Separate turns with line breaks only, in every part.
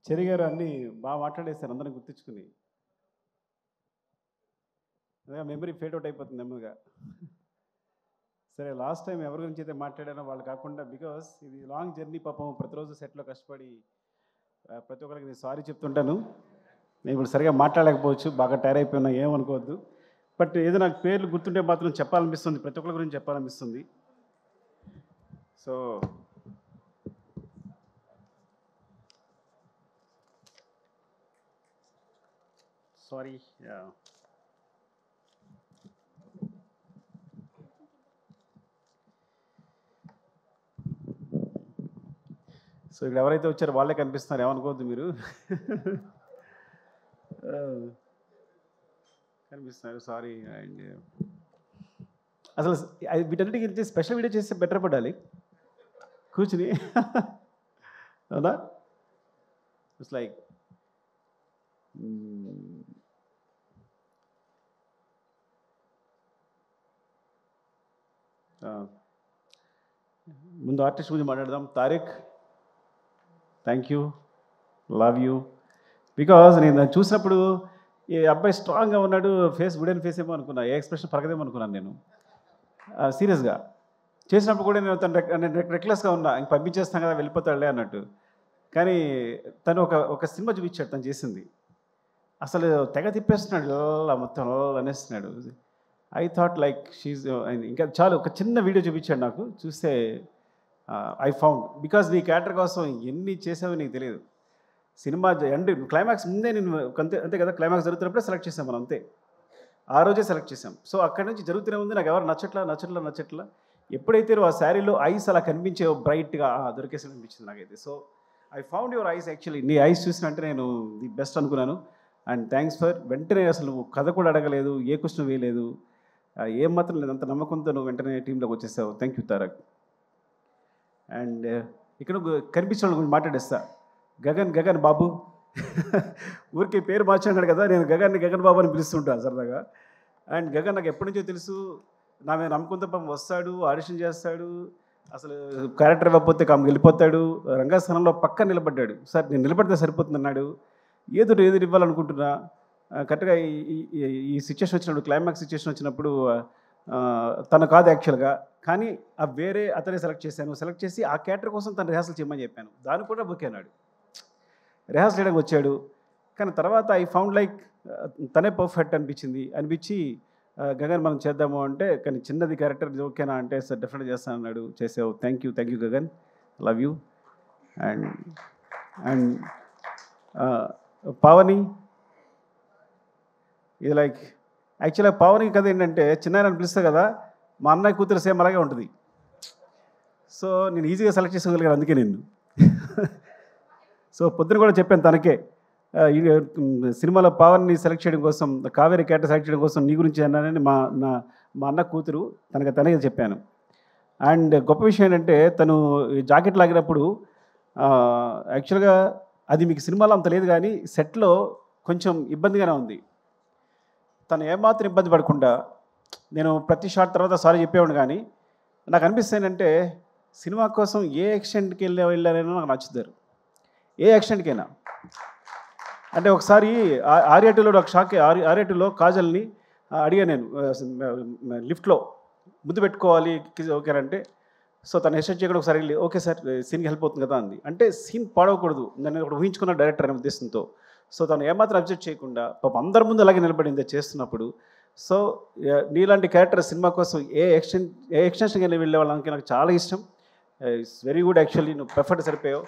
చెరి గారు అన్నీ బాగా మాట్లాడేశారు అందరం గుర్తించుకుని. అదే మెమరీ ఫేడ్ అవుట్ అయిపోతుంది నెమ్మదిగా. సరే లాస్ట్ టైం ఎవరి గురించి అయితే మాట్లాడానో వాళ్ళు కాకుండా బికాస్ ఇది లాంగ్ జర్నీ పాపం ప్రతిరోజు సెట్లో కష్టపడి ప్రతి ఒక్కరికి నేను సారీ చెప్తుంటాను. నేను ఇప్పుడు సరిగా మాట్లాడలేకపోవచ్చు, బాగా టైర్ అయిపోయినా ఏమనుకోవద్దు. బట్ ఏదో నాకు పేర్లు గుర్తుంటే మాత్రం చెప్పాలనిపిస్తుంది, ప్రతి ఒక్కరి గురించి చెప్పాలనిపిస్తుంది. So sorry. సో ఇక్కడ ఎవరైతే వచ్చారో వాళ్ళే కనిపిస్తున్నారు, ఏమనుకోవద్దు మీరు. కనిపిస్తున్నారు, సారీ. అండ్ అసలు వీటన్నిటికి స్పెషల్ వీడియో చేస్తే బెటర్ పడాలి కూర్చుని. అవునా? ఇట్స్ లైక్ ముందు ఆర్టిస్ట్ గురించి మాట్లాడదాం. Tariq, thank you, love you. Because నేను చూసినప్పుడు ఈ అబ్బాయి స్ట్రాంగ్గా ఉన్నాడు, ఫేస్ వుడెన్ ఫేస్ ఏమో అనుకున్నా, ఏ ఎక్స్ప్రెషన్ పరగదేమో అనుకున్నాను నేను సీరియస్గా. చేసినప్పుడు కూడా నేను తను రెక్లెస్గా ఉన్నా, ఇంక పంపించేస్తాను కదా వెళ్ళిపోతాడులే అన్నట్టు. కానీ తను ఒక సినిమా చూపించాడు తను చేసింది, అసలు తెగ తిప్పేస్తున్నాడు, మొత్తం అనేస్తున్నాడు. I thought like she's. ఇంకా చాలు, ఒక చిన్న వీడియో చూపించాడు నాకు, చూస్తే ఐ ఫౌండ్. బికాజ్ నీ క్యారెక్టర్ కోసం ఎన్ని చేసావో నీకు తెలియదు. సినిమా ఎండ్ క్లైమాక్స్ ముందే నేను అంతే కదా, క్లైమాక్స్ జరుగుతున్నప్పుడే సెలెక్ట్ చేసాం మనం, అంతే ఆ రోజే సెలెక్ట్ చేసాం. సో అక్కడి నుంచి జరుగుతూనే ఉంది, నాకు ఎవరు నచ్చట్లా. ఎప్పుడైతే ఆ శారీలో ఐస్ అలా కనిపించే బ్రైట్గా దొరికేసి అనిపించింది నాకైతే. So I found your eyes. Actually నీ ఐస్ చూసినంటే నేను ది బెస్ట్ అనుకున్నాను. అండ్ థ్యాంక్స్ ఫర్ వెంటనే, అసలు కథ కూడా అడగలేదు, ఏ క్వశ్చన్ వేయలేదు, ఏం మాత్రం లేదు, అంత నమ్మకంతో నువ్వు వెంటనే టీంలోకి వచ్చేసావు. Thank you Tarak. అండ్ ఇక్కడ కనిపించిన గురించి మాట్లాడేస్తా. గగన్ బాబు. ఊరికి పేరు మార్చాడు కదా, నేను గగన్ బాబు అని పిలుస్తుంటాను సరదాగా. అండ్ గగన్ నాకు ఎప్పటి నుంచో తెలుసు, నా మీద నమ్మకంతో పాపం వస్తాడు, ఆడిషన్ చేస్తాడు, అసలు క్యారెక్టర్ ఇవ్వకపోతే వెళ్ళిపోతాడు. రంగస్థానంలో పక్క నిలబడ్డాడు. సార్ నేను నిలబడితే సరిపోతుంది అన్నాడు. ఏదో ఇవ్వాలనుకుంటున్నా. కరెక్ట్గా ఈ సిచ్యువేషన్ వచ్చినప్పుడు, క్లైమాక్స్ సిచ్యువేషన్ వచ్చినప్పుడు తను కాదు యాక్చువల్గా, కానీ వేరే అతనే సెలెక్ట్ చేసి ఆ క్యారెక్టర్ కోసం తను రిహార్సల్ చేయమని చెప్పాను. దానికి కూడా బుక్ అన్నాడు, రిహార్సల్ చేయడానికి వచ్చాడు. కానీ తర్వాత ఐ ఫౌండ్ లైక్ తనే పర్ఫెక్ట్ అనిపించి గగన్ మనం చేద్దాము అంటే, కానీ చిన్నది క్యారెక్టర్ ఓకేనా అంటే, సార్ డెఫినెట్గా చేస్తాను అన్నాడు. చేసావు. Thank you Gagan, love you. And Pavani, ఇది లైక్ యాక్చువల్గా పావని కథ ఏంటంటే, చిన్న పిలుస్తా కదా, మా అన్నయ్య కూతురు సేమ్ అలాగే ఉంటుంది. సో నేను ఈజీగా సెలెక్ట్ చేసుకోగలిగాను అందుకే నిన్ను. సో పొద్దున కూడా చెప్పాను తనకే, సినిమాలో పవన్ని సెలెక్ట్ చేయడం కోసం, కావేరి క్యారెక్టర్ సెలెక్ట్ చేయడం కోసం నీ గురించి అన్నానని మా అన్న కూతురు తనకే చెప్పాను. అండ్ గొప్ప విషయం ఏంటంటే, తను జాకెట్ లాగినప్పుడు యాక్చువల్గా అది మీకు సినిమాలో అంత లేదు, కానీ సెట్లో కొంచెం ఇబ్బందిగానే ఉంది. తను ఏమాత్రం ఇబ్బంది పడకుండా, నేను ప్రతి షాట్ తర్వాత సారీ చెప్పేవాడు, కానీ నాకు అనిపిస్తుంది ఏంటంటే, సినిమా కోసం ఏ ఎక్స్టెంట్కి వెళ్ళారైనా నాకు నచ్చుతారు, ఏ ఎక్స్టెంట్కైనా. అంటే ఒకసారి ఆర్యాటూలో ఒక షాక్, ఆర్యాటూలో కాజల్ని అడిగాను నేను, లిఫ్ట్లో ముందు పెట్టుకోవాలి ఓకేనంటే, సో తను హెస్టేట్ చేయకుండా ఒకసారి వెళ్ళి ఓకే సార్ సీన్కి హెల్ప్ అవుతుంది కదా అంది. అంటే సీన్ పాడవకూడదు, నేను ఒకటి ఊహించుకున్న డైరెక్టర్ అనే ఉద్దేశంతో. సో తను ఏమాత్రం అబ్జెక్ట్ చేయకుండా పాపం అందరి ముందు అలాగే నిలబడింది చేస్తున్నప్పుడు. సో నీలాంటి క్యారెక్టర్ సినిమా కోసం ఏ ఎక్స్టెన్షన్కి వెళ్ళే వాళ్ళకి నాకు చాలా ఇష్టం. It's very good. యాక్చువల్లీ నువ్వు పర్ఫెక్ట్ సరిపోయావు.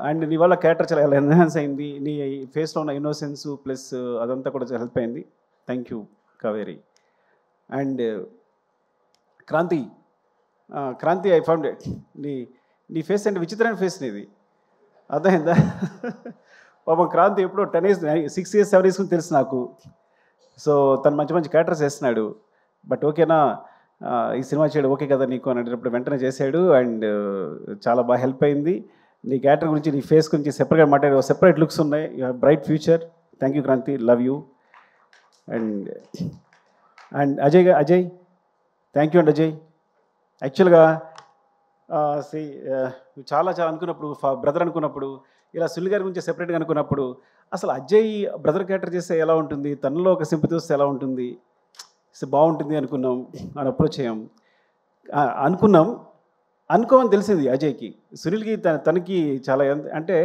అండ్ నీ వల్ల క్యారెక్టర్ చాలా ఎన్హాన్స్ అయింది, నీ ఫేస్లో ఉన్న ఇన్నోసెన్స్ ప్లస్ అదంతా కూడా హెల్ప్ అయింది. Thank you Kaveri. And Kranti I found నీ ఫేస్ అంటే విచిత్రమైన ఫేస్ నీది, అర్థమైందా? పాపం క్రాంతి ఎప్పుడో 10 years 6 years 7 years తెలుసు నాకు. సో తను మంచి క్యారెక్టర్స్ వేస్తున్నాడు. బట్ ఓకేనా ఈ సినిమా చేయడం ఓకే కదా నీకు అని అడిగినప్పుడు వెంటనే చేశాడు. అండ్ చాలా బాగా హెల్ప్ అయింది. నీ క్యారెక్టర్ గురించి, నీ ఫేస్ గురించి సెపరేట్గా మాట్లాడే సెపరేట్ లుక్స్ ఉన్నాయి. You have bright future. Thank you Kranti, love you. And Ajay thank you అండి అజయ్. యాక్చువల్గా చాలా చాలా అనుకున్నప్పుడు బ్రదర్ అనుకున్నప్పుడు ఇలా సునీల్ గారి గురించి సెపరేట్గా అనుకున్నప్పుడు అసలు అజయ్ బ్రదర్ క్యారెక్టర్ చేస్తే ఎలా ఉంటుంది, తనలో ఒక సింపతి వస్తే ఎలా ఉంటుంది, బాగుంటుంది అనుకున్నాం, అని అప్రోచ్ అయ్యాం. అనుకోమని తెలిసింది అజయ్కి. సునీల్కి తనకి చాలా అంటే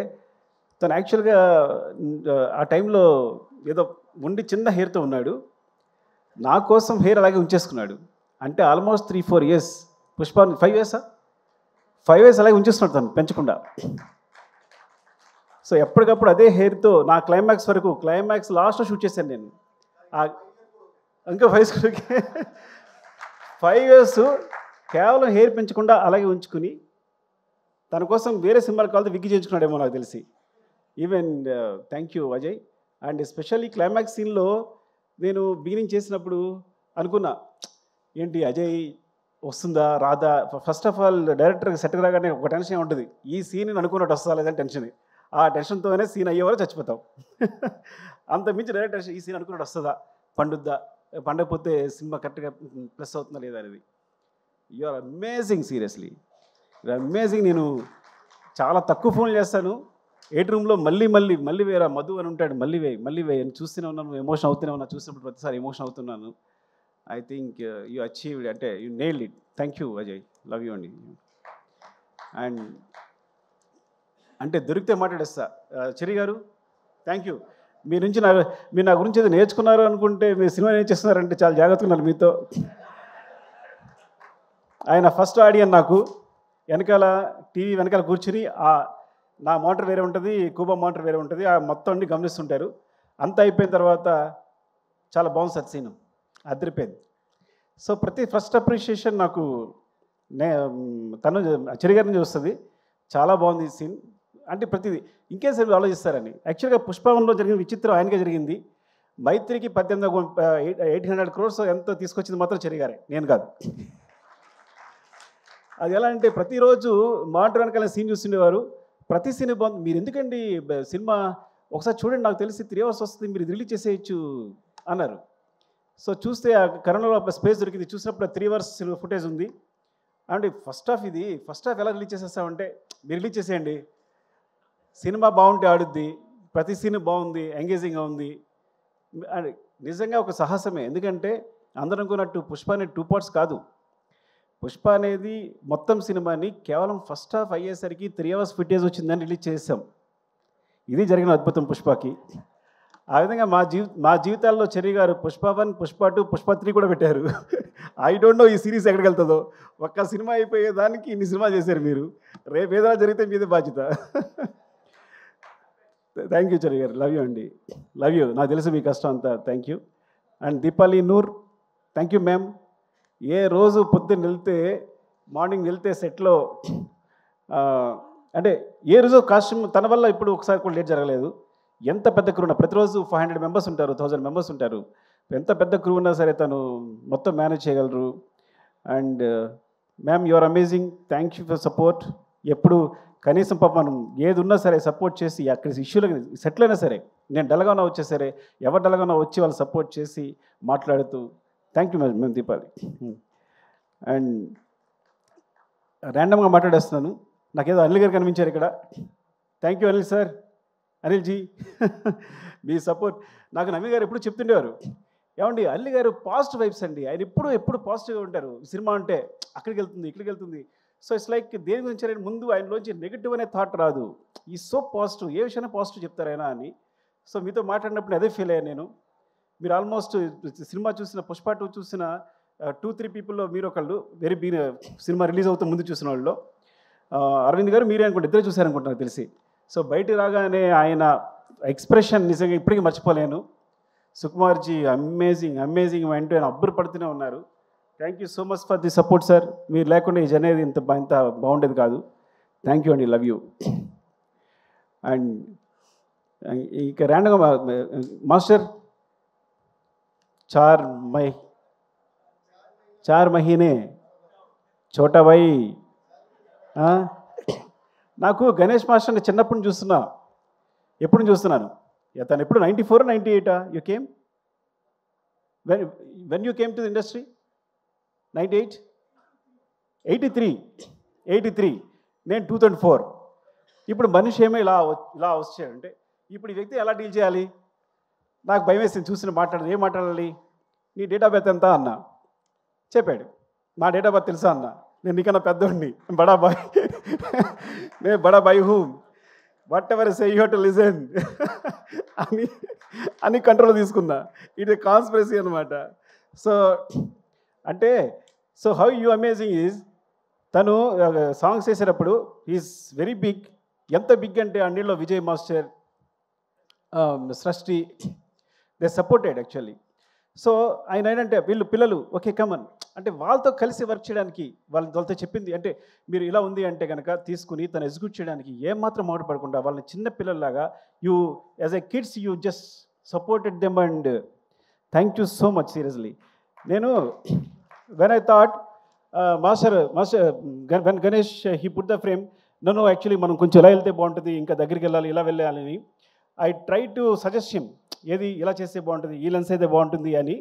తను యాక్చువల్గా ఆ టైంలో ఏదో ఉండి చిన్న హెయిర్తో ఉన్నాడు. నా కోసం హెయిర్ అలాగే ఉంచేసుకున్నాడు. అంటే ఆల్మోస్ట్ 3-4 ఇయర్స్ పుష్ప 5 ఇయర్సా 5 ఇయర్స్ అలాగే ఉంచేస్తున్నాడు తను పెంచకుండా. సో ఎప్పటికప్పుడు అదే హెయిర్తో నా క్లైమాక్స్ లాస్ట్లో షూట్ చేశాను నేను. ఇంకా 5 ఇయర్స్ కేవలం హెయిర్ పెంచకుండా అలాగే ఉంచుకుని తన కోసం వేరే సినిమాలు కావాలి విగ్గి చేయించుకున్నాడేమో నాకు తెలిసి. Even thank you Ajay. And especially climax సీన్లో నేను బిగినింగ్ చేసినప్పుడు అనుకున్నా, ఏంటి అజయ్ వస్తుందా రాదా. First of all director set రాగానే ఒక టెన్షన్ ఉంటుంది, ఈ సీన్ అనుకున్నట్టు వస్తుందా లేదని టెన్షన్. ఆ టెన్షన్తోనే సీన్ అయ్యే వరకు చచ్చిపోతాం. అంత మించి డైరెక్టర్ ఈ సీన్ అనుకున్నట్టు వస్తుందా, పండకపోతే సినిమా కరెక్ట్గా ప్లస్ అవుతుందా లేదా అనేది. You are amazing, seriously you are amazing. నేను చాలా తక్కువ ఫోన్లు చేస్తాను 8 రూమ్లో మళ్ళీ వేరే మధు అని ఉంటాడు, మళ్ళీ వేయి అని చూస్తూనే ఉన్నాను, ఎమోషన్ అవుతూనే ఉన్నా. చూసినప్పుడు ప్రతిసారి ఎమోషన్ అవుతున్నాను. ఐ థింక్ యూ అచీవ్డ్, అంటే you nailed it. Thank you Ajay, love you అండి. అండ్ అంటే దొరికితే మాట్లాడేస్తా. చెరి గారు థ్యాంక్ యూ. మీరు నా గురించి ఏదో నేర్చుకున్నారు అనుకుంటే మీరు సినిమా ఏం చేస్తున్నారంటే చాలా జాగ్రత్తగా ఉన్నారు మీతో. ఆయన ఫస్ట్ ఆడియన్ నాకు వెనకాల టీవీ వెనకాల కూర్చుని నా మోటార్ వేరే ఉంటుంది, కూబా మోటార్ వేరే ఉంటుంది, ఆ మొత్తం అన్ని గమనిస్తుంటారు. అంతా అయిపోయిన తర్వాత చాలా బాగుంది సార్ సీను, అదిరిపోయింది. సో ఫస్ట్ అప్రిషియేషన్ నాకు తను చెరి గారి నుంచి వస్తుంది. చాలా బాగుంది ఈ సీన్ అంటే ప్రతిదీ ఇంకేం సార్ ఆలోచిస్తారని. యాక్చువల్గా పుష్పంలో జరిగిన విచిత్రం ఆయనకే జరిగింది. మైత్రికి 800 crores ఎంతో తీసుకొచ్చింది మాత్రం చెరి గారే, నేను కాదు. అది ఎలా అంటే ప్రతిరోజు మానిటర్ వెనకాల సీన్ చూస్తుండేవారు. ప్రతి సీన్ బాగుంది, మీరు ఎందుకండి సినిమా ఒకసారి చూడండి, నాకు తెలిసి 3 hours వస్తుంది, మీరు రిలీజ్ చేసేయచ్చు అన్నారు. సో చూస్తే ఆ కరోనాలో స్పేస్ దొరికింది, చూసినప్పుడు 3 hours ఫుటేజ్ ఉంది. అంటే ఫస్ట్ హాఫ్ ఎలా రిలీజ్ చేసేస్తామంటే, మీరు రిలీజ్ చేసేయండి, సినిమా బాగుంటే ఆడుద్ది, ప్రతి సీన్ బాగుంది, ఎంగేజింగ్గా ఉంది. అది నిజంగా ఒక సాహసమే. ఎందుకంటే అందరం అనుకున్నట్టు పుష్ప అనేది 2 parts కాదు. పుష్ప అనేది మొత్తం సినిమాని కేవలం ఫస్ట్ హాఫ్ అయ్యేసరికి 3 hours ఫుటేజ్ వచ్చిందని రిలీజ్ చేసాం. ఇది జరిగిన అద్భుతం పుష్పకి. ఆ విధంగా మా జీవితాల్లో చెరి గారు పుష్ప 1, పుష్ప 2, పుష్ప 3 కూడా పెట్టారు. ఐ డోంట్ నో ఈ సిరీస్ ఎక్కడికి వెళ్తుందో. ఒక్క సినిమా అయిపోయేదానికి ఇన్ని సినిమా చేశారు మీరు. రేపు ఏదైనా జరిగితే మీదే బాధ్యత. థ్యాంక్ యూ చెరి గారు, లవ్ యూ అండి, లవ్ యూ. నాకు తెలుసు మీ కష్టం అంతా. Thank you. And Deepali Noor, thank you ma'am. ఏ రోజు పొద్దున్న మార్నింగ్ వెళ్తే సెట్లో అంటే ఏ రోజు కాస్ట్యూమ్ తన వల్ల ఇప్పుడు ఒకసారి కూడా లేట్ జరగలేదు. ఎంత పెద్ద క్రూ ఉన్నా, ప్రతిరోజు 500 members ఉంటారు, 1000 members ఉంటారు. ఎంత పెద్ద క్రూ ఉన్నా సరే తను మొత్తం మేనేజ్ చేయగలరు. And ma'am you are amazing, thank you for support. ఎప్పుడు కనీసం పాప మనం ఏది ఉన్నా సరే సపోర్ట్ చేసి అక్కడ ఇష్యూలకు సెటిల్ అయినా సరే, నేను డల్గా ఉన్నా వచ్చే సరే, ఎవరు డల్గా ఉన్నా వచ్చి వాళ్ళు సపోర్ట్ చేసి మాట్లాడుతూ థ్యాంక్ యూ మేము దీపాలి. అండ్ ర్యాండమ్గా మాట్లాడేస్తున్నాను, నాకేదో అనిల్ గారు కనిపించారు ఇక్కడ. Thank you Anil sir, Anil ji. మీ సపోర్ట్ నాకు నవీన్ గారు ఎప్పుడు చెప్తుండేవారు, ఏమండి అనిల్ గారు పాజిటివ్ వైబ్స్ అండి, ఆయన ఎప్పుడు పాజిటివ్గా ఉంటారు, సినిమా అంటే అక్కడికి వెళ్తుంది ఇక్కడికి వెళ్తుంది. సో ఇట్స్ లైక్ దేని గురించి ఆయన ముందు ఆయనలోంచి నెగిటివ్ అనే థాట్ రాదు, ఈ సో పాజిటివ్, ఏ విషయాన్ని పాజిటివ్ చెప్తారు ఆయన అని. సో మీతో మాట్లాడినప్పుడు అదే ఫీల్ అయ్యాను నేను. మీరు ఆల్మోస్ట్ సినిమా చూసిన పుష్ప 2 చూసిన 2-3 పీపుల్లో మీరు ఒకళ్ళు సినిమా రిలీజ్ అవుతూ ముందు చూసిన వాళ్ళు. అరవింద్ గారు మీరే అనుకుంటే ఇద్దరే చూశారనుకుంటున్నారు తెలిసి. సో బయట రాగానే ఆయన ఎక్స్ప్రెషన్ నిజంగా ఇప్పటికీ మర్చిపోలేను. సుకుమార్జీ అమేజింగ్ వెంటనే ఆయన అబ్బురు పడుతూనే ఉన్నారు. Thank you so much for the support sir. మీరు లేకుండా ఈ జర్నీ ఇంత బాగుండేది కాదు. థ్యాంక్ యూ అండి, లవ్ యూ. అండ్ ఇక ర్యాండమ్గా మాస్టర్ చార్ మహీనే చోటా భాయ్. నాకు గణేష్ మాస్టర్ని చిన్నప్పుడు చూస్తున్నాను. తను ఎప్పుడు 94 98 you came when you came to the industry? 98 83 83, నేను 2004. ఇప్పుడు మనిషి ఏమో ఇలా వచ్చాడంటే ఇప్పుడు ఈ వ్యక్తి ఎలా డీల్ చేయాలి? నాకు భయం వేసింది చూసిన మాట్లాడదు. ఏం మాట్లాడాలి? నీ డేట్ ఆఫ్ బర్త్ ఎంత అన్నా. చెప్పాడు. నా డేట్ ఆఫ్ బర్త్ తెలుసా అన్న. నేను నీకన్నా పెద్దోడిని, బడాబాయ్. నేను Badabhai who, what ever say you have to listen అని కంట్రోల్ తీసుకున్నా. ఇది కాన్స్పిరసీ అనమాట. సో అంటే so how you amazing is, తను సాంగ్స్ చేసేటప్పుడు ఈజ్ వెరీ బిగ్. ఎంత బిగ్ అంటే అన్నిలో విజయ్ మాస్టర్, సృష్టి, దే సపోర్టెడ్ యాక్చువల్లీ. సో ఆయన ఏంటంటే వీళ్ళు పిల్లలు ఓకే కమన్ అంటే వాళ్ళతో కలిసి వర్క్ చేయడానికి వాళ్ళతో చెప్పింది అంటే మీరు ఇలా ఉంది అంటే కనుక తీసుకుని తను ఎగ్జిక్యూట్ చేయడానికి ఏమాత్రం మాట పడకుండా వాళ్ళని చిన్న పిల్లల్లాగా you as a kids you just supported them and thank you so much seriously. నేను when I thought master when Ganesh he put the frame, నన్ను యాక్చువల్లీ మనం కొంచెం ఇలా వెళ్తే బాగుంటుంది, ఇంకా దగ్గరికి వెళ్ళాలి, ఇలా వెళ్ళాలని I try to suggest him, ఏది ఇలా చేస్తే బాగుంటుంది, ఈ లెన్స్ అయితే బాగుంటుంది అని.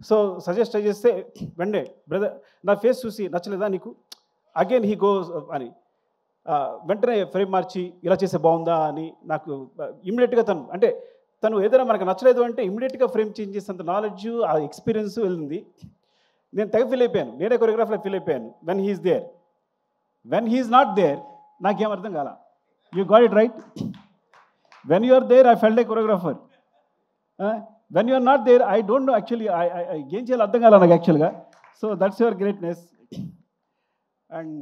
సో సజెస్ట్ చేస్తే వెండే బ్రదర్ నా ఫేస్ చూసి నచ్చలేదా నీకు, అగైన్ హీ గోస్ అని వెంటనే ఫ్రేమ్ మార్చి ఇలా చేస్తే బాగుందా అని నాకు ఇమ్మీడియట్గా తను ఏదైనా మనకు నచ్చలేదు అంటే ఇమ్మీడియట్గా ఫ్రేమ్ చేంజ్ చేసేంత నాలెడ్జ్, ఆ ఎక్స్పీరియన్స్ వెళ్ళింది. నేను తెగ ఫీల్ అయిపోయాను, నేనే కొరియోగ్రాఫర్లో ఫీల్ అయిపోయాను. When he's there, when he's not there నాకేం అర్థం కాల. You got it right. When you are there I felt a choreographer. When you are not there I don't know actually ఏం చేయాలో అర్థం కాల నాకు యాక్చువల్గా. So that's your greatness and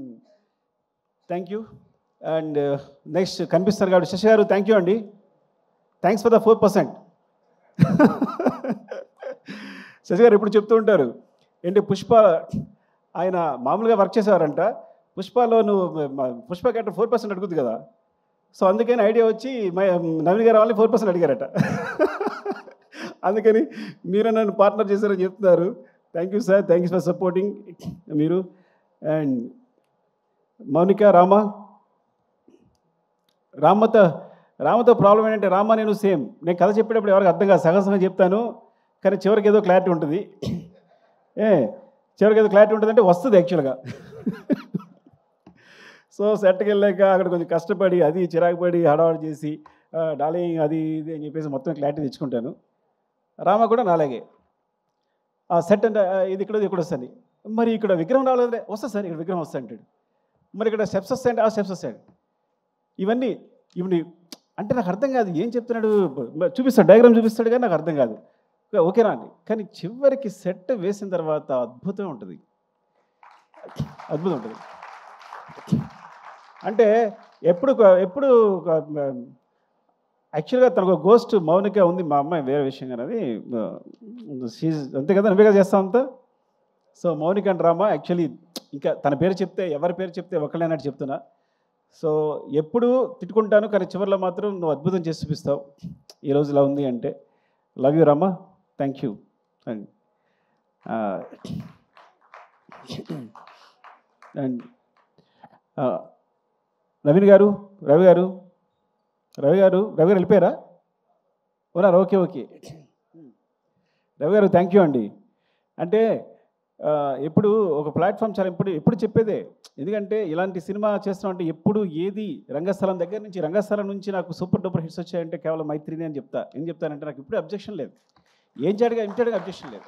thank you. And next కనిపిస్తారు కాబట్టి శశి గారు థ్యాంక్ యూ అండి. Thanks for the 4%. శశి గారు ఎప్పుడు చెప్తూ ఉంటారు ఏంటి, పుష్ప ఆయన మామూలుగా వర్క్ చేసేవారంట, పుష్పలో నువ్వు పుష్ప క్యారెక్టర్ 4% అడుగుతుంది కదా, సో అందుకని ఐడియా వచ్చి నవీన్ గారు వాళ్ళని 4% అడిగారట. అందుకని మీరు నన్ను పార్ట్నర్ చేశారని చెప్తున్నారు. Thank you sir, thank you for supporting మీరు. అండ్ మౌనిక, రామతో ప్రాబ్లం ఏంటంటే రామ నేను సేమ్, నేను కథ చెప్పేటప్పుడు ఎవరికి అర్థం కాదు, సగసంగా చెప్తాను కానీ చివరికి ఏదో క్లారిటీ ఉంటుంది. చివరికి ఏదో క్లారిటీ ఉంటుంది అంటే వస్తుంది యాక్చువల్గా. సో సెట్కి వెళ్ళాక అక్కడ కొంచెం కష్టపడి అది చిరాకు పడి హడావడి చేసి డార్లింగ్ అది ఇది అని చెప్పేసి మొత్తం క్లారిటీ తెచ్చుకుంటాను. రామ కూడా నాలాగే ఆ సెట్ అంటే ఇది ఇక్కడ వస్తుంది, మరి ఇక్కడ విగ్రహం రాలేదంటే వస్తుంది సార్, ఇక్కడ విగ్రహం వస్తా అంటాడు, మరి ఇక్కడ స్టెప్స్ వస్తాయంటే ఆ స్టెప్స్ వస్తాడు. ఇవన్నీ అంటే నాకు అర్థం కాదు ఏం చెప్తున్నాడు, చూపిస్తాడు డయాగ్రామ్ చూపిస్తాడు కానీ నాకు అర్థం కాదు. ఓకేనా అండి, కానీ చివరికి సెట్ వేసిన తర్వాత అద్భుతం ఉంటుంది. అంటే ఎప్పుడు యాక్చువల్గా తనకు గోస్ట్ మౌనిక ఉంది, మా అమ్మాయి వేరే విషయం కానీ అది అంతే కదా, నువ్వే కదా చేస్తావు అంతా. So Mounika and Rama actually ఇంకా తన పేరు చెప్తే ఎవరి పేరు చెప్తే ఒకళ్ళైనట్టు చెప్తున్నా. సో ఎప్పుడు తిట్టుకుంటాను కానీ చివరిలో మాత్రం నువ్వు అద్భుతం చేసి చూపిస్తావు, ఈరోజు ఇలా ఉంది అంటే. Love you Rama, thank you. And and Naveen గారు, రవి గారు వెళ్ళిపోయారా? ఉన్నారు, ఓకే. రవి గారు థ్యాంక్ యూ అండి. అంటే ఎప్పుడు ఒక ప్లాట్ఫామ్ చాలా ఎప్పుడు చెప్పేదే, ఎందుకంటే ఇలాంటి సినిమా చేస్తున్నామంటే ఎప్పుడు ఏది రంగస్థలం దగ్గర నుంచి, రంగస్థలం నుంచి నాకు సూపర్ డూపర్ హిట్స్ వచ్చాయంటే కేవలం మైత్రిని అని చెప్తా. ఏం చెప్తానంటే నాకు ఇప్పుడు అబ్జెక్షన్ లేదు, ఇమిడియట్గా అబ్జెక్షన్ లేదు.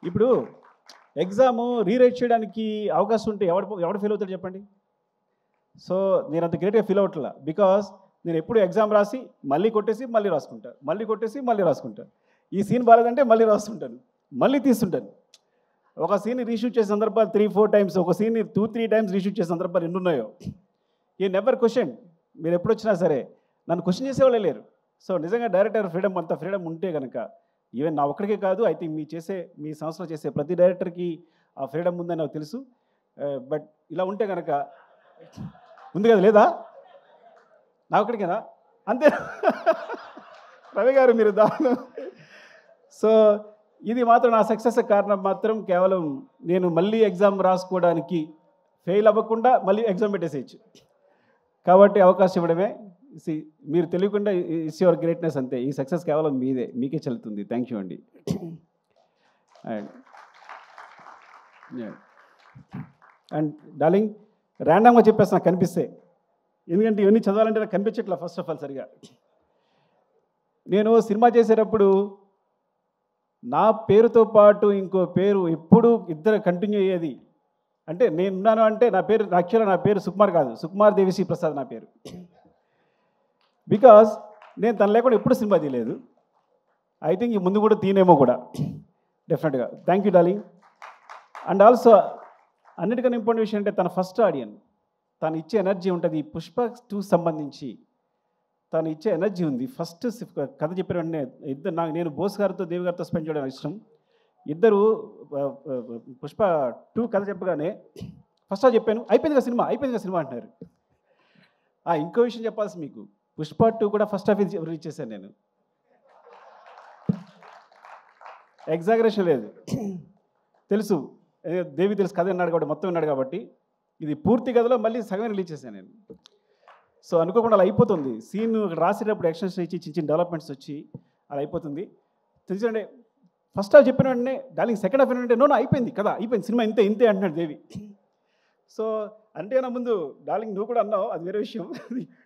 ఇప్పుడు ఎగ్జాము రీరైట్ చేయడానికి అవకాశం ఉంటే ఎవడు ఫెయిల్ అవుతాడు చెప్పండి. సో నేను అంత గ్రేట్గా ఫీల్ అవ్వట్లా, బికాస్ నేను ఎప్పుడు ఎగ్జామ్ రాసి మళ్ళీ కొట్టేసి మళ్ళీ రాసుకుంటా, ఈ సీన్ బాగాలేదంటే మళ్ళీ రాస్తుంటాను, మళ్ళీ తీస్తుంటాను. ఒక సీన్ రీషూట్ చేసే సందర్భాలు 3-4 టైమ్స్, ఒక సీన్ 2-3 టైమ్స్ రీషూట్ చేసే సందర్భాలు ఎన్ని ఉన్నాయో. ఈ నెవర్ క్వశ్చన్, మీరు ఎప్పుడు వచ్చినా సరే నన్ను క్వశ్చన్ చేసేవాళ్ళే లేరు. సో నిజంగా డైరెక్టర్ అంత ఫ్రీడమ్ ఉంటే కనుక, ఈవెన్ నా ఒక్కడికే కాదు, ఐ థింక్ మీ సంస్థలో చేసే ప్రతి డైరెక్టర్కి ఆ ఫ్రీడమ్ ఉందని నాకు తెలుసు. బట్ ఇలా ఉంటే కనుక ఉంది కదా, లేదా నా ఒక్కడికేనా? అంతే రవి గారు మీరు దాని. సో ఇది మాత్రం నా సక్సెస్ కారణం మాత్రం కేవలం నేను మళ్ళీ ఎగ్జామ్ రాసుకోవడానికి ఫెయిల్ అవ్వకుండా మళ్ళీ ఎగ్జామ్ పెట్టేసేయచ్చు కాబట్టి అవకాశం ఇవ్వడమే. మీరు తెలియకుండా ఇట్స్ యువర్ గ్రేట్నెస్ అంతే. ఈ సక్సెస్ కేవలం మీకే చెల్లుతుంది. థ్యాంక్ యూ అండి. అండ్ అండ్ డార్లింగ్ ర్యాండమ్గా చెప్పేసి నాకు కనిపిస్తే, ఎందుకంటే ఇవన్నీ చదవాలంటే నాకు కనిపించట్లా ఫస్ట్ ఆఫ్ ఆల్ సరిగా. నేను సినిమా చేసేటప్పుడు నా పేరుతో పాటు ఇంకో పేరు ఎప్పుడు ఇద్దరు కంటిన్యూ అయ్యేది. అంటే నేనున్నాను అంటే నా పేరు యాక్చువల్గా నా పేరు సుకుమార్ కాదు, సుకుమార్ దేవిశ్రీ ప్రసాద్ నా పేరు. బికాజ్ నేను తను లేకుండా ఎప్పుడు సినిమా తీయలేదు. ఐ థింక్ ఈ ముందు కూడా తీనేమో కూడా డెఫినెట్గా. Thank you darling. And also అన్నిటికన్నా ఇంపార్టెంట్ విషయం అంటే తన ఫస్ట్ ఆడియన్, తను ఇచ్చే ఎనర్జీ ఉంటుంది. పుష్ప 2 సంబంధించి తను ఇచ్చే ఎనర్జీ ఉంది. ఫస్ట్ కథ చెప్పిన వెంటనే ఇద్దరు నేను బోస్ గారితో దేవి గారితో స్పెండ్ చేయడం ఇష్టం. ఇద్దరు పుష్ప 2 కథ చెప్పగానే ఫస్ట్ చెప్పాను, అయిపోయిందిగా సినిమా అంటున్నారు. ఇంకో విషయం చెప్పాల్సి మీకు, పుష్ప 2 కూడా ఫస్ట్ హాఫ్ రిలీజ్ చేశాను నేను. ఎగ్జాగరేషన్ లేదు, తెలుసు దేవి తెలుసు, కథ విన్నాడు కాబట్టి మొత్తం విన్నాడు కాబట్టి. ఇది పూర్తి కథలో మళ్ళీ సగం రిలీజ్ చేశాను నేను. సో అనుకోకుండా అలా అయిపోతుంది. సీన్ రాసేటప్పుడు ఎక్స్టెన్షన్ ఇచ్చి చిన్న డెవలప్మెంట్స్ వచ్చి అలా అయిపోతుంది. తెలుసండి, ఫస్ట్ హాఫ్ చెప్పిన వెంటనే డార్లింగ్ సెకండ్ హాఫ్ ఏంటంటే నో అయిపోయింది కదా, అయిపోయింది సినిమా, ఇంతే అంటున్నాడు దేవి. సో అంటే నా ముందు డార్లింగ్ నువ్వు కూడా అన్నావు, అది వేరే విషయం.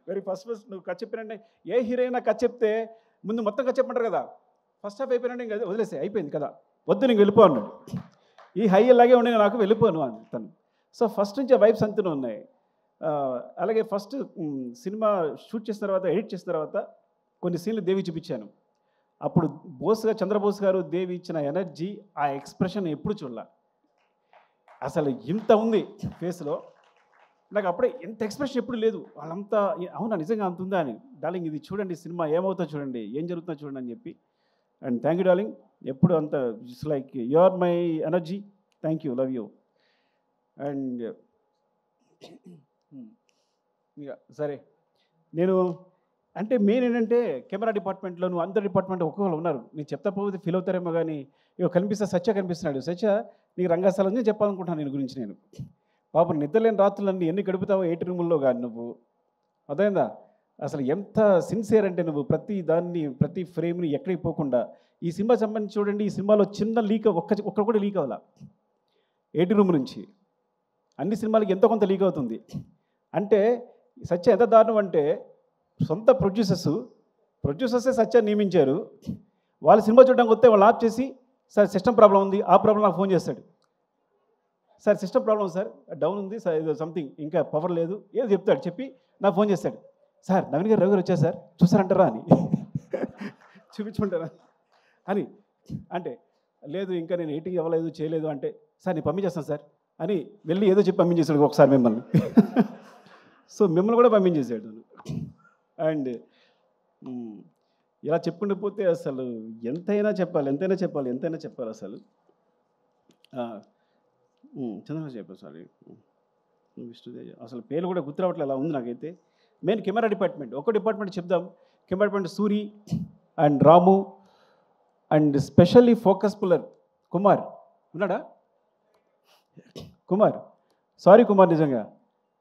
వెరీ ఫస్ట్ నువ్వు కథ చెప్పినంటే ఏ హీరోయిన్ కథ చెప్తే ముందు మొత్తం కథ చెప్పమంటారు కదా, ఫస్ట్ హాఫ్ అయిపోయినంటే ఇంకా వదిలేసే, అయిపోయింది కదా, వద్దు నీకు వెళ్ళిపో అన్నాడు. ఈ హై అలాగే ఉండే నాకు వెళ్ళిపోను అని తను. సో ఫస్ట్ నుంచి ఆ వైబ్స్ అంతనే ఉన్నాయి. అలాగే ఫస్ట్ సినిమా షూట్ చేసిన తర్వాత, ఎడిట్ చేసిన తర్వాత కొన్ని సీన్లు దేవి చూపించాను. అప్పుడు చంద్రబోస్ గారు దేవి ఇచ్చిన ఎనర్జీ, ఆ ఎక్స్ప్రెషన్ ఎప్పుడు చూడాల, అసలు ఇంత ఉంది ఫేస్లో. నాకు అప్పుడే ఎంత ఎక్స్ప్రెషన్ ఎప్పుడు లేదు. వాళ్ళంతా అవునా నిజంగా అంత ఉందా అని, డార్లింగ్ ఇది చూడండి సినిమా ఏమవుతుందో చూడండి, ఏం జరుగుతుందో చూడండి అని చెప్పి. అండ్ థ్యాంక్ యూ డార్లింగ్, ఎప్పుడు అంత it's like you are my energy. Thank you, love you. And ఇక సరే, నేను అంటే మెయిన్ ఏంటంటే కెమెరా డిపార్ట్మెంట్లోను అందరి డిపార్ట్మెంట్ ఒక్కొక్కరు ఉన్నారు. నేను చెప్తా పోతే ఫీల్ అవుతారేమో కానీ ఇక సత్య కనిపిస్తున్నాడు. సత్య నీకు రంగస్థలం చెప్పాలనుకుంటున్నాను నేను గురించి. నేను పాపం నిద్రలేని రాత్రులన్నీ ఎన్ని గడుపుతావో 8 రూముల్లో కానీ నువ్వు, అర్థమైందా? అసలు ఎంత సిన్సియర్ అంటే నువ్వు ప్రతి దాన్ని ప్రతి ఫ్రేమ్ని ఎక్కడికి పోకుండా. ఈ సినిమా సంబంధించి చూడండి, ఈ సినిమాలో చిన్న లీక్ ఒక్క కూడా లీక్ అవ్వాల 8 రూమ్ నుంచి. అన్ని సినిమాలకి ఎంతో కొంత లీక్ అవుతుంది. అంటే సత్య ఎంత దారుణం అంటే, సొంత ప్రొడ్యూసర్సే సత్య నియమించారు. వాళ్ళ సినిమా చూడడానికి వస్తే వాళ్ళు ఆఫ్ చేసి, సార్ సిస్టమ్ ప్రాబ్లం ఉంది, ఆ ప్రాబ్లం నాకు ఫోన్ చేస్తాడు. Sir system problem sir, down ఉంది సార్, ఏదో సంథింగ్ ఇంకా పవర్ లేదు ఏదో చెప్తాడు. చెప్పి నాకు ఫోన్ చేస్తాడు, సార్ నవీన్ గారు రవి గారు వచ్చారు సార్ చూసారంటారా అని, చూపించుకుంటారా అని. అంటే లేదు ఇంకా నేను ఎడిటింగ్ అవ్వలేదు చేయలేదు అంటే, సార్ నేను పంపించేస్తాను సార్ అని వెళ్ళి ఏదో చెప్పి పంపించేశాడు ఒకసారి మిమ్మల్ని. సో మిమ్మల్ని కూడా పంపించేశాడు. అండ్ ఇలా చెప్పుకుంటూ పోతే అసలు ఎంతైనా చెప్పాలి అసలు. చంద్రబాబు చెప్పారు సారీ, విష్ణుదేవ్ అసలు పేరు కూడా గుర్తురావట్లే, అలా ఉంది నాకైతే. మెయిన్ కెమెరా డిపార్ట్మెంట్, ఒక డిపార్ట్మెంట్ చెప్దాం. Camera department Suri and Ramu and specially focus puller Kumar ఉన్నాడా? కుమార్, సారీ కుమార్, నిజంగా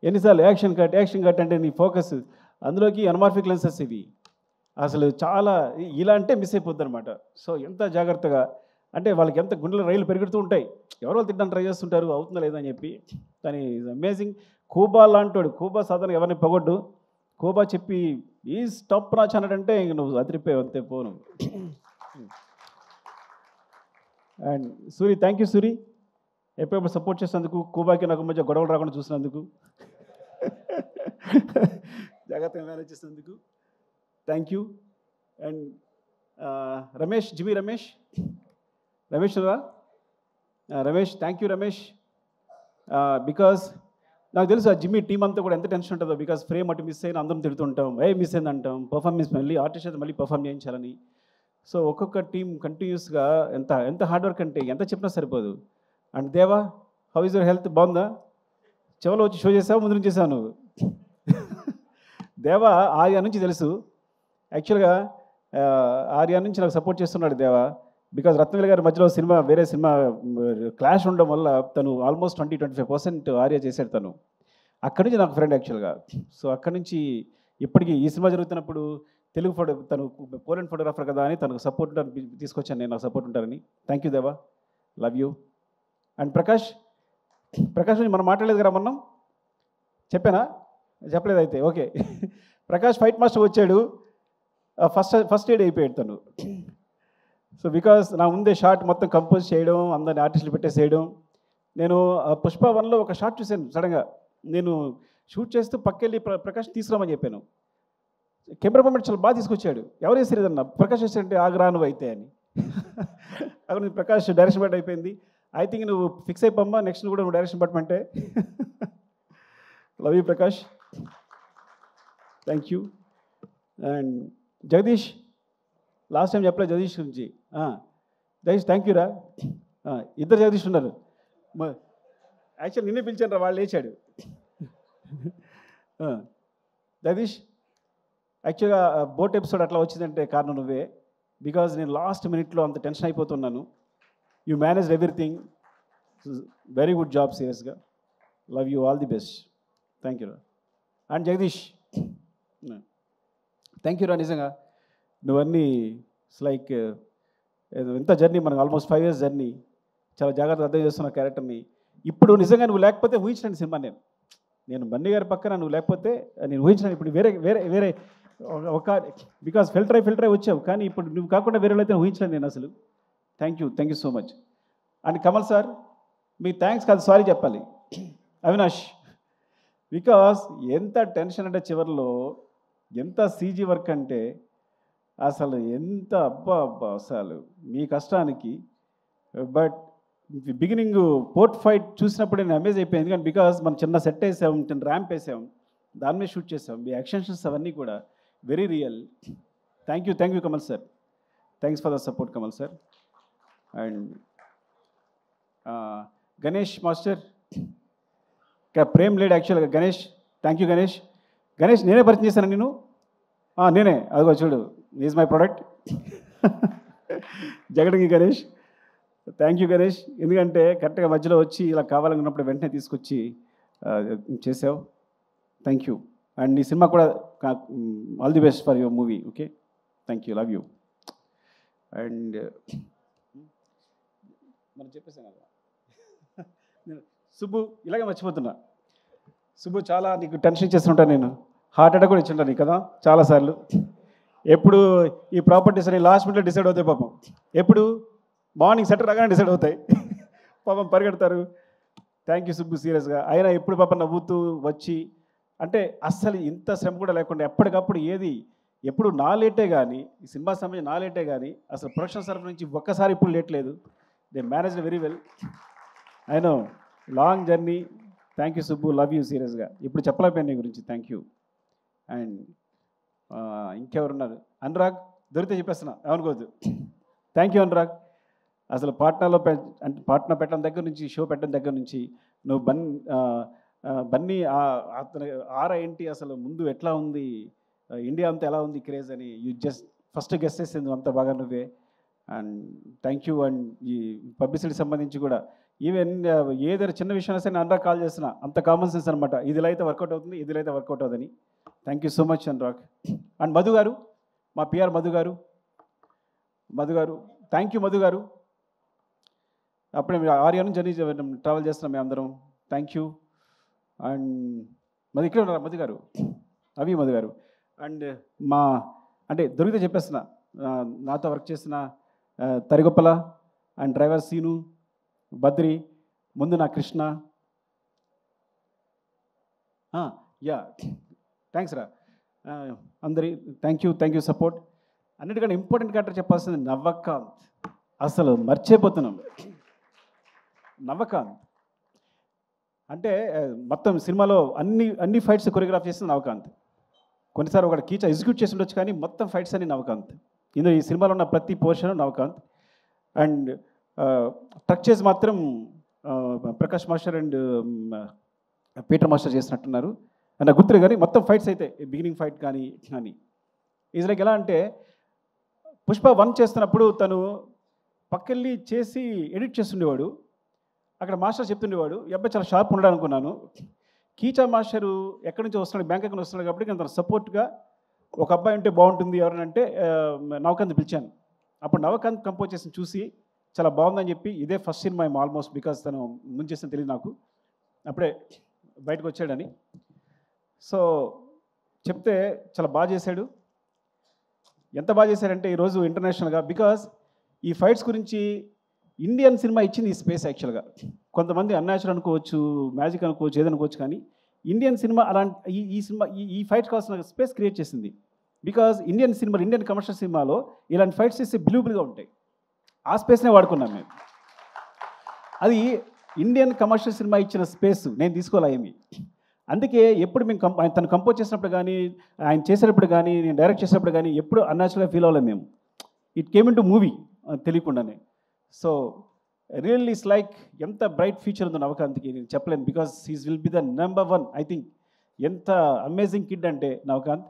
ఎన్నిసార్లు యాక్షన్ కట్ అంటే నీ ఫోకస్ అందులోకి అనమార్ఫిక్ లెన్సెస్ ఇవి అసలు చాలా ఇలా అంటే మిస్ అయిపోద్ది అనమాట. సో ఎంత జాగ్రత్తగా అంటే వాళ్ళకి ఎంత గుండెల రైలు పెరుగుతూ ఉంటాయి, ఎవరో తిట్టడానికి ట్రై చేస్తుంటారు అవుతుందా లేదా అని చెప్పి. కానీ అమేజింగ్. కూబా లాంటోడు, కూబా సాధారణ ఎవరిని పొగొడ్డు, కూబా చెప్పి ఈ స్టాప్ రాచ్ అన్నాడంటే ఇంక నువ్వు అదిరిపోయావు అంతే పోను. And Suri, thank you Suri, ఎప్పుడెప్పుడు సపోర్ట్ చేసినందుకు, కూబాకి నాకు మధ్య గొడవలు రాకుండా చూసినందుకు, జాగ్రత్తగా మేనేజ్ చేసినందుకు thank you. And Ramesh, జిమి Ramesh రా Ramesh, thank you Ramesh. Because నాకు తెలుసు ఆ జిమ్మి టీం అంతా కూడా ఎంత టెన్షన్ ఉంటుందో. బికాస్ ఫ్రేమ్ అటు మిస్ అయినా అందరం తిడుతుంటాం, మిస్ అయింది అంటాం, పర్ఫార్మెన్స్ మళ్ళీ ఆర్టిస్ట్ అయితే మళ్ళీ పర్ఫామ్ చేయించాలని. సో ఒక్కొక్క టీం కంటిన్యూస్గా ఎంత హార్డ్ వర్క్ అంటే ఎంత చెప్పినా సరిపోదు. అండ్ దేవా, హౌ ఇస్ యువర్ హెల్త్, బాగుందా? చెవలో వచ్చి షో చేసావు, ముందు నుంచి చేసావు నువ్వు. దేవా ఆర్యా నుంచి తెలుసు, యాక్చువల్గా ఆర్యా నుంచి నాకు సపోర్ట్ చేస్తున్నాడు దేవా. బికాజ్ రత్నవేల్ గారి మధ్యలో వేరే సినిమా క్లాష్ ఉండడం వల్ల తను ఆల్మోస్ట్ 20-25% ఆర్యా చేశాడు తను. అక్కడి నుంచి నాకు ఫ్రెండ్ యాక్చువల్గా. సో అక్కడి నుంచి ఇప్పటికీ ఈ సినిమా జరుగుతున్నప్పుడు తను పోలెండ్ ఫోటోగ్రాఫర్ కదా అని తనకు సపోర్ట్ తీసుకొచ్చాను నేను, నాకు సపోర్ట్ ఉంటారని. థ్యాంక్ యూ దేవా, love you. And Prakash, Prakash గురించి మనం మాట్లాడలేదు కదా మనం, చెప్పానా? చెప్పలేదు అయితే ఓకే. ప్రకాష్ ఫైట్ మాస్టర్ వచ్చాడు, ఫస్ట్ ఎయిడ్ అయిపోయాడు తను. సో బికాస్ నా ముందే షార్ట్ మొత్తం కంపోజ్ చేయడం, అందరిని ఆర్టిస్టులు పెట్టేసేయడం. నేను పుష్ప 1లో ఒక షార్ట్ చూశాను సడన్గా. నేను షూట్ చేస్తూ పక్కెళ్ళి ప్రకాష్ తీసుకురామని చెప్పాను. కెమెరా మూమెంట్ చాలా బాగా తీసుకొచ్చాడు. ఎవరు వేసారు ఏదన్నా? ప్రకాష్ వేసారంటే ఆగ్రాను అయితే అని. అక్కడ ప్రకాష్ డైరెక్షన్ బట్ అయిపోయింది. ఐ థింక్ నువ్వు ఫిక్స్ అయిపోమ్మా, నెక్స్ట్ కూడా నువ్వు డైరెక్షన్ పట్టమంటే. Love you Prakash, thank you. And Jagadish, last time చెప్పలేదు జగదీష్ గురించి. జగదీష్ థ్యాంక్ యూ రా. ఇద్దరు జగదీష్ ఉన్నారు. యాక్చువల్ నిన్నే పిలిచాను రా, వాళ్ళు లేచాడు. జగదీష్, యాక్చువల్గా బోట్ ఎపిసోడ్ అట్లా వచ్చిందంటే కారణం నువ్వే. బికాజ్ నేను లాస్ట్ మినిట్లో అంత టెన్షన్ అయిపోతున్నాను. You managed everything, very good job, సీరియస్గా. Love you, all the best. Thank you రా. అండ్ జగదీష్ థ్యాంక్ యూ రా. నిజంగా నువ్వన్నీ లైక్ ఎంత జర్నీ, మనకు ఆల్మోస్ట్ 5 years జర్నీ. చాలా జాగ్రత్తగా అర్థం చేస్తున్న క్యారెక్టర్ని. ఇప్పుడు నిజంగా నువ్వు లేకపోతే ఊహించలేని సినిమా నేను బన్నీ గారి పక్కన నువ్వు లేకపోతే నేను ఊహించలేను. ఇప్పుడు వేరే వేరే వేరే ఒక బికాస్ ఫిల్టర్ అయి వచ్చావు, కానీ ఇప్పుడు నువ్వు కాకుండా వేరే అయితే ఊహించలేను నేను అసలు. Thank you so much. And Kamal sir, me thanks కాదు, సారీ చెప్పాలి. అవినాష్, బికాస్ ఎంత టెన్షన్ అంటే చివరిలో ఎంత సీజీ వర్క్ అంటే అసలు ఎంత అబ్బా అసలు మీ కష్టానికి. బట్ బిగినింగ్ పోర్ట్ ఫైట్ చూసినప్పుడు నేను అమేజ్ అయిపోయింది. ఎందుకంటే బికాస్ మనం చిన్న సెట్ వేసాం, చిన్న ర్యాంప్ వేసాం, దాని మీద షూట్ చేసాం. మీ యాక్షన్స్ అవన్నీ కూడా very real. Thank you Kamal sir. Thanks for the support Kamal sir. And Ganesh master, ప్రేమ్ లేడ్ యాక్చువల్గా. Ganesh, thank you Ganesh. గణేష్ నేనే పరిచయం చేశాను నేను. నేనే, అదిగో చూడు, is my product. Jagadangi Ganesh, thank you Ganesh. ఎందుకంటే కరెక్ట్గా మధ్యలో వచ్చి ఇలా కావాలనుకున్నప్పుడు వెంటనే తీసుకొచ్చి చేసావు. Thank you. అండ్ ఈ సినిమా కూడా all the best for your movie. Okay, thank you, love you. And మనం చెప్పేసాను కదా, సుబ్బు, ఇలాగే మర్చిపోతున్నా. సుబ్బు, చాలా నీకు టెన్షన్ ఇచ్చేస్తుంటాను నేను. హార్ట్ అటాక్ కూడా ఇచ్చింటాను నీకు కదా చాలాసార్లు. ఎప్పుడు ఈ ప్రాపర్టీస్ అని లాస్ట్ మినిట్లో డిసైడ్ అవుతాయి పాపం. ఎప్పుడు మార్నింగ్ సెటర్ రాగానే డిసైడ్ అవుతాయి. పాపం పరిగెడతారు. థ్యాంక్ యూ సుబ్బు, సీరియస్గా. అయినా ఎప్పుడు పాపం నవ్వుతూ వచ్చి, అంటే అస్సలు ఇంత శ్రమ కూడా లేకుండా ఎప్పటికప్పుడు ఏది ఎప్పుడు నా లేటే కానీ, ఈ సినిమా సమయం నా లేటే కానీ, అసలు ప్రొడక్షన్ తరఫు నుంచి ఒక్కసారి ఇప్పుడు లేట్ లేదు. They managed very well. I know, long journey. Thank you Subbu, love you సీరియస్గా. ఇప్పుడు చెప్పలేకపోయాను నీ గురించి. Thank you. అండ్ ఇంకెవరున్నారు? అనురాగ్, దొరికితే చెప్పేస్తున్నా, ఏమనుకోవద్దు. Thank you Anurag. అసలు పాట్నాలో అంటే పాట్నా పెట్టడం దగ్గర నుంచి, షో పెట్టడం దగ్గర నుంచి నువ్వు బన్నీ అతను ఆరా ఏంటి, అసలు ముందు ఎట్లా ఉంది, ఇండియా అంతా ఎలా ఉంది క్రేజ్ అని యూ జస్ట్ ఫస్ట్ గెస్ట్ చేసింది అంత బాగా నువ్వే. And thank you. అండ్ ఈ పబ్లిసిటీ సంబంధించి కూడా ఈవెన్ ఏదైనా చిన్న విషయం సరే అనురాగ్ కాల్ చేస్తున్నా, అంత కామన్ సెన్స్ అనమాట. ఇదిలో అయితే వర్కౌట్ అవుతుంది, ఇదిలో అయితే వర్కౌట్ అవుతుంది. Thank you so much Anurag. And Madhu గారు, మా పిఆర్ మధు గారు, థ్యాంక్ యూ మధు గారు. అప్పుడే మీరు 6 years జర్నీ ట్రావెల్ చేస్తున్నాం మేము అందరం. Thank you. అండ్ మధు ఇక్కడ ఉన్నారు, మధు గారు, అవి మధు గారు. అండ్ అంటే దొరికితే చెప్పేస్తున్నా, నాతో వర్క్ చేసిన తరిగొప్పల అండ్ డ్రైవర్ సీను, బద్రి, ముందు నా కృష్ణ. యా, థ్యాంక్స్ రా అందరి. Thank you support. అన్నిటికంటే ఇంపార్టెంట్ క్యారెక్టర్ చెప్పాల్సింది నవ్వకాంత్. అసలు మర్చిపోతున్నాం. నవ్వకాంత్ అంటే మొత్తం సినిమాలో అన్ని ఫైట్స్ కొరియోగ్రాఫ్ చేస్తుంది నవకాంత్. కొన్నిసార్లు ఒక కీచా ఎగ్జిక్యూట్ చేసి ఉండొచ్చు, కానీ మొత్తం ఫైట్స్ అన్ని నవకాంత్. ఇందులో ఈ సినిమాలో ఉన్న ప్రతి పోర్షన్ నవకాంత్. అండ్ ట్రక్ చేసి మాత్రం Prakash master and Peter master చేసినట్టున్నారు. నాకు గుర్తులే, కానీ మొత్తం ఫైట్స్ అయితే బిగినింగ్ ఫైట్ కానీ ఈజ్ లైక్ ఎలా అంటే పుష్ప 1 చేస్తున్నప్పుడు తను పక్కెళ్ళి చేసి ఎడిట్ చేస్తుండేవాడు. అక్కడ మాస్టర్ చెప్తుండేవాడు, ఈ అబ్బాయి చాలా షార్ప్ ఉన్నాడు అనుకున్నాను. కీచా మాస్టరు ఎక్కడి నుంచి వస్తున్నాడు, బ్యాంకాక్ నుంచి వస్తున్నాడు కాబట్టి తన సపోర్ట్గా ఒక అబ్బాయి ఉంటే బాగుంటుంది ఎవరనంటే నవకాంత్ పిలిచాను. అప్పుడు నవకాంత్ కంపోజ్ చేసి చూసి చాలా బాగుందని చెప్పి, ఇదే ఫస్ట్ సినిమా ఆల్మోస్ట్, బికాస్ తను ముందు చేసిన తెలియదు నాకు. అప్పుడే బయటకు వచ్చాడని. సో చెప్తే చాలా బాగా చేశాడు. ఎంత బాగా చేశాడంటే ఈరోజు ఇంటర్నేషనల్గా, బికాజ్ ఈ ఫైట్స్ గురించి ఇండియన్ సినిమా ఇచ్చింది ఈ స్పేస్ యాక్చువల్గా. కొంతమంది అన్యాచురల్ అనుకోవచ్చు, మ్యాజిక్ అనుకోవచ్చు, ఏదనుకోవచ్చు, కానీ ఇండియన్ సినిమా అలాంటి ఈ సినిమా ఈ ఫైట్ కావాల్సిన స్పేస్ క్రియేట్ చేసింది. Because Indian cinema, Indian commercial సినిమాలో ఇలాంటి ఫైట్స్ చేస్తే బిలీవబుల్గా ఉంటాయి. ఆ స్పేస్నే వాడుకున్నాం మేము. అది ఇండియన్ కమర్షియల్ సినిమా ఇచ్చిన స్పేస్ నేను తీసుకోలే ఏమి. అందుకే ఎప్పుడు మేము తను కంపోజ్ చేసినప్పుడు కానీ, ఆయన చేసేటప్పుడు కానీ, నేను డైరెక్ట్ చేసినప్పుడు కానీ ఎప్పుడు అన్యాచురల్గా ఫీల్ అవ్వలేము మేము. It came in to movie తెలియకుండానే. సో రియల్లీ ఇట్స్ లైక్ ఎంత బ్రైట్ ఫ్యూచర్ ఉందో నవకాంత్కి నేను చెప్పలేను. Because he's will be the number 1 I think. ఎంత అమేజింగ్ కిడ్ అంటే Navakanth.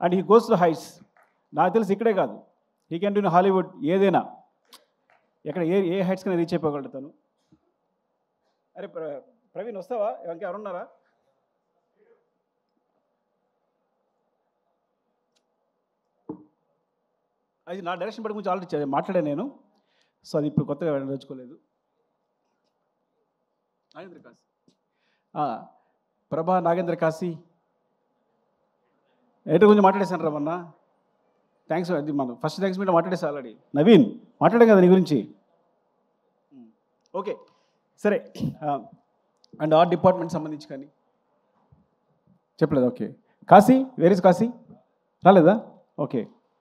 And he goes to heights. నాకు తెలిసి ఇక్కడే కాదు, he can do in Hollywood, ఏదైనా ఎక్కడ ఏ హైట్స్ కన్నా రీచ్ అయిపోగలుగుతాను. అరే ప్రవీణ్ వస్తావా? ఎవరు ఉన్నారా? అది నా డైరెక్షన్ పడి గురించి ఆల్రెడీ మాట్లాడాను నేను. సో అది ఇప్పుడు కొత్తగా నేర్చుకోలేదు. నాగేంద్ర కాశీ, ప్రభా నాగేంద్ర కాశీ ఎయిటర్ గురించి మాట్లాడేశాను రా మొన్న. థ్యాంక్స్. అది మనం ఫస్ట్ థ్యాంక్స్ మీద మాట్లాడేసా ఆల్రెడీ. నవీన్ మాట్లాడాం కదా నీ గురించి. ఓకే సరే. అండ్ ఆర్ట్ డిపార్ట్మెంట్ సంబంధించి కానీ చెప్పలేదు. Okay Kashi, where is Kashi? రాలేదా? Okay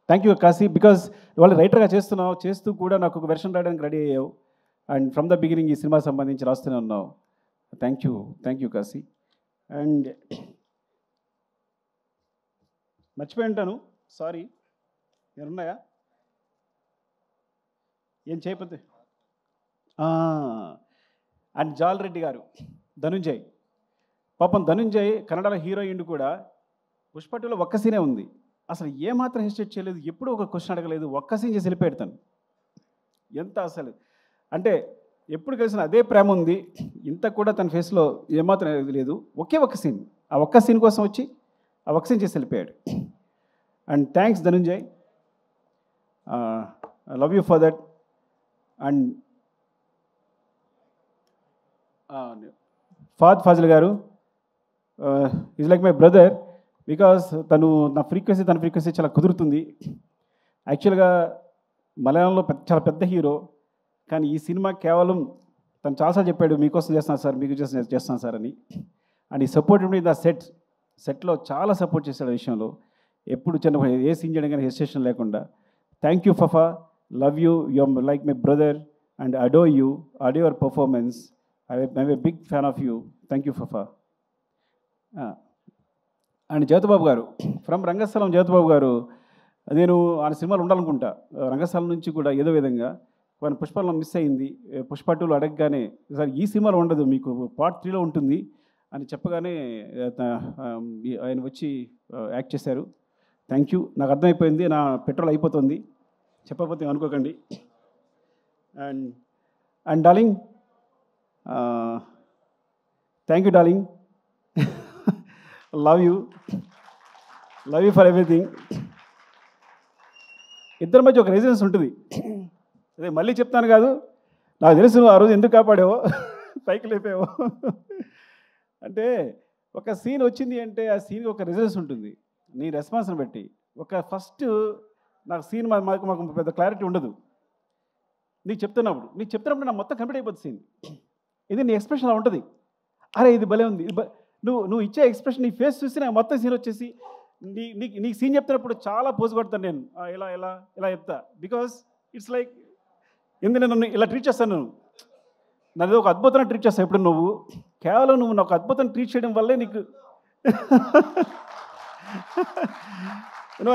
thank you Kashi. Because ఇవాళ రైటర్గా చేస్తున్నావు, చేస్తూ కూడా నాకు ఒక వెర్షన్ రాయడానికి రెడీ అయ్యావు. అండ్ ఫ్రమ్ ద బిగినింగ్ ఈ సినిమా సంబంధించి రాస్తూనే ఉన్నావు. Thank you Kashi. అండ్ మర్చిపోయి ఉంటాను, సారీ. నేనున్నాయా? ఏం చేయకపోతే. అండ్ జాల్ రెడ్డి గారు, ధనుంజయ్. పాపం ధనుంజయ్ కన్నడలో హీరోయిన్ కూడా. పుష్ప 2లో ఒక్క సీనే ఉంది. అసలు ఏమాత్రం హెసిటేట్ చేయలేదు, ఎప్పుడూ ఒక క్వశ్చన్ అడగలేదు, ఒక్క సీన్ చేసి వెళ్ళిపెడతాను. ఎంత అసలు అంటే ఎప్పుడు కలిసిన అదే ప్రేమ ఉంది. ఇంత కూడా తన ఫేస్లో ఏమాత్రం లేదు. ఒకే ఒక్క సీన్, ఆ ఒక్క సీన్ కోసం వచ్చి ఆ ఒక్క సీన్ చేసి వెళ్ళిపోయాడు. And thanks Dhananjay, I love you for that. And Fazil గారు is like my brother. Because తన ఫ్రీక్వెన్సీ చాలా కుదురుతుంది. యాక్చువల్గా మలయాళంలో చాలా పెద్ద హీరో, కానీ ఈ సినిమా కేవలం తను చాలాసార్లు చెప్పాడు, మీకోసం చేస్తున్నాను సార్, మీకు చేస్తున్నాను సార్ అని. అండ్ ఈ సపోర్ట్ మీ ద సెట్లో చాలా సపోర్ట్ చేశాడు ఆ విషయంలో. ఎప్పుడు చిన్న ఏ సీన్ చేయడం కానీ హెసిటేషన్ లేకుండా. Thank you Fafa, love you, you are like my brother and adore your performance. I'm a big fan of you. Thank you Fafa. And Jyothibabu గారు ఫ్రమ్ రంగస్థలం. జ్యోతిబాబు గారు, నేను ఆయన సినిమాలు ఉండాలనుకుంటా. రంగస్థలం నుంచి కూడా ఏదో విధంగా మన పుష్పలో మిస్ అయింది. పుష్ప 2లో అడగగానే సార్ ఈ సినిమాలో ఉండదు, మీకు పార్ట్ 3లో ఉంటుంది అని చెప్పగానే ఆయన వచ్చి యాక్ట్ చేశారు. Thank you. నాకు అర్థమైపోయింది, నా పెట్రోల్ అయిపోతుంది, చెప్పకపోతే అనుకోకండి. And darling, thank you darling, love you for everything. ఇద్దరి మధ్య ఒక రెసిడెన్స్ ఉంటుంది. అదే మళ్ళీ చెప్తాను కాదు, నాకు తెలుసు ఆ రోజు ఎందుకు కాపాడావో, పైకి లేపావో. అంటే ఒక సీన్ వచ్చింది అంటే ఆ సీన్కి ఒక రెసిడెన్స్ ఉంటుంది నీ రెస్పాన్స్ని బట్టి. ఒక ఫస్ట్ నాకు సీన్ మాకు పెద్ద క్లారిటీ ఉండదు. నీకు చెప్తున్నప్పుడు నాకు మొత్తం కంప్లీట్ అయిపోతుంది సీన్. ఇది నీ ఎక్స్ప్రెషన్ అలా ఉంటుంది. అరే ఇది భలే ఉంది, నువ్వు ఇచ్చే ఎక్స్ప్రెషన్, నీ ఫేస్ చూసి నాకు మొత్తం సీన్ వచ్చేసి నీకు సీన్ చెప్తున్నప్పుడు చాలా పోజు కొడతాను నేను. ఇలా చెప్తా. బికాస్ ఇట్స్ లైక్ ఎందుకు నన్ను ఇలా ట్రీట్ చేస్తాను, నన్ను ఒక అద్భుతంగా ట్రీట్ చేస్తాను. ఇప్పుడు నువ్వు కేవలం నాకు అద్భుతం ట్రీట్ చేయడం వల్లే నీకు